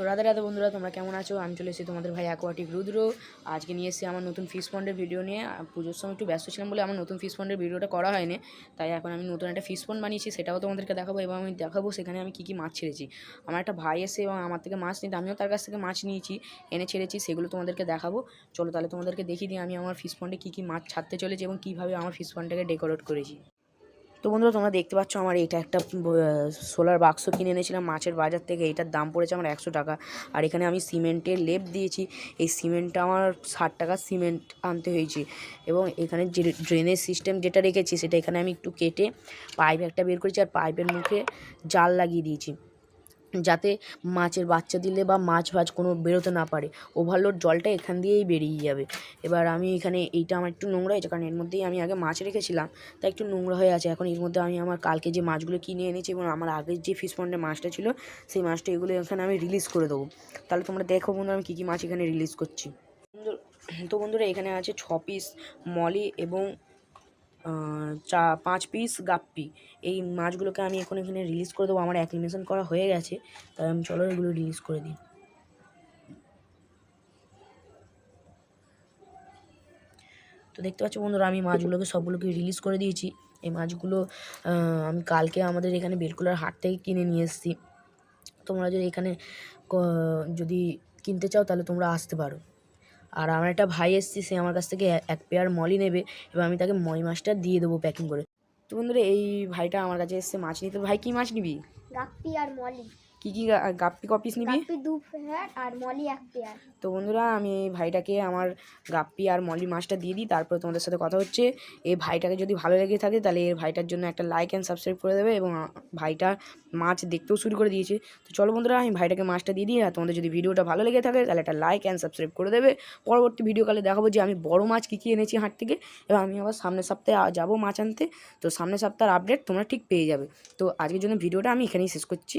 তো রাধে রাধে বন্ধুরা, তোমরা কেমন আছো? আমি চলে এসেছি তোমাদের ভাই অ্যাকোয়াটিক রুদ্র। আজকে নিয়ে এসেছি আমার নতুন ফিশ পন্ডের ভিডিও নিয়ে। পুজোর সময় একটু ব্যস্ত ছিলাম বলে আমার নতুন ফিশ পন্ডের ভিডিওটা করা হয়নি, তাই এখন আমি নতুন একটা ফিশ পন্ড বানিয়েছি, সেটাও তোমাদেরকে দেখাবো এবং আমি দেখাবো সেখানে আমি কী কী মাছ ছেড়েছি। আমার একটা ভাই এসে এবং আমার থেকে মাছ নিতে, আমিও তার কাছ থেকে মাছ নিয়েছি, এনে ছেড়েছি, সেগুলো তোমাদেরকে দেখাবো। চলো তাহলে তোমাদেরকে দেখিয়ে দিই আমি আমার ফিশ পন্ডে কী কী মাছ ছাড়তে চলেছি এবং কীভাবে আমার ফিশ পন্ডটাকে ডেকোরেট করেছি। তো বন্ধুরা, তোমরা দেখতে পাচ্ছ আমার এটা একটা সোলার বাক্স কিনে এনেছিলাম মাছের বাজার থেকে। এইটার দাম পড়েছে আমার 100 টাকা। আর এখানে আমি সিমেন্টের লেপ দিয়েছি। এই সিমেন্টটা আমার 60 টাকা সিমেন্ট আনতে হয়েছে। এবং এখানে যে ড্রেনেজ সিস্টেম যেটা রেখেছি সেটা এখানে আমি একটু কেটে পাইপ একটা বের করেছি, আর পাইপের মুখে জাল লাগিয়ে দিয়েছি, যাতে মাছের বাচ্চা দিলে বা মাছ কোনো বেরোতে না পারে। ওভারলোড জলটা এখান দিয়েই বেরিয়ে যাবে। এবার আমি এখানে এইটা আমার একটু নোংরা হয়েছে, কারণ এর মধ্যেই আমি আগে মাছ রেখেছিলাম, তাই একটু নোংরা হয়ে আছে। এখন এর মধ্যে আমি আমার কালকে যে মাছগুলো কিনে এনেছি এবং আমার আগের যে ফিশ পন্ডের মাছটা ছিল সেই মাছটা এগুলো এখানে আমি রিলিজ করে দেবো। তাহলে তোমরা দেখো বন্ধুরা আমি কী কী মাছ এখানে রিলিজ করছি। তো বন্ধুরা, এখানে আছে 6 পিস মলি এবং 5 পিস গাপ্পি। এই মাছগুলোকে আমি এখন এখানে রিলিজ করে দেবো। আমার অ্যাক্লিমেশন করা হয়ে গেছে, তাই আমি চলো এগুলো রিলিজ করে দিই। তো দেখতে পাচ্ছ বন্ধুরা, আমি মাছগুলোকে সবগুলোকে রিলিজ করে দিয়েছি। এই মাছগুলো আমি কালকে আমাদের এখানে বেলকুলার হাট থেকে কিনে নিয়ে এসেছি। তোমরা যদি এখানে যদি কিনতে চাও তাহলে তোমরা আসতে পারো। আর আমার একটা ভাই এসেছে, সে আমার কাছ থেকে 1 পেয়ার মলি নেবে এবং আমি তাকে মলি মাছটা দিয়ে দেবো প্যাকিং করে। তো বন্ধুরা, এই ভাইটা আমার কাছে এসেছে মাছ নিতে। ভাই, কী মাছ নিবি? গাপ্পি আর মলি। কী কী গাপ্পি কপিস নিবি? গাপ্পি 2 পেয়ার আর মলি 1 পেয়ার। তো বন্ধুরা, আমি এই ভাইটাকে আমার গাপ্পি আর মলি মাছটা দিয়ে দিই, তারপরে তোমাদের সাথে কথা হচ্ছে। এই ভাইটাকে যদি ভালো লেগে থাকে তাহলে এর ভাইটার জন্য একটা লাইক অ্যান্ড সাবস্ক্রাইব করে দেবে, এবং ভাইটা মাছ দেখতেও শুরু করে দিয়েছে। তো চলো বন্ধুরা, আমি ভাইটাকে মাছটা দিয়ে দিই। আর তোমাদের যদি ভিডিওটা ভালো লেগে থাকে তাহলে একটা লাইক অ্যান্ড সাবস্ক্রাইব করে দেবে। পরবর্তী ভিডিওকালে দেখাবো যে আমি বড় মাছ কী কী এনেছি হাট থেকে, এবং আমি আবার সামনের সপ্তাহে যাবো মাছ আনতে। তো সামনের সপ্তাহের আপডেট তোমরা ঠিক পেয়ে যাবে। তো আজকের জন্য ভিডিওটা আমি এখানেই শেষ করছি।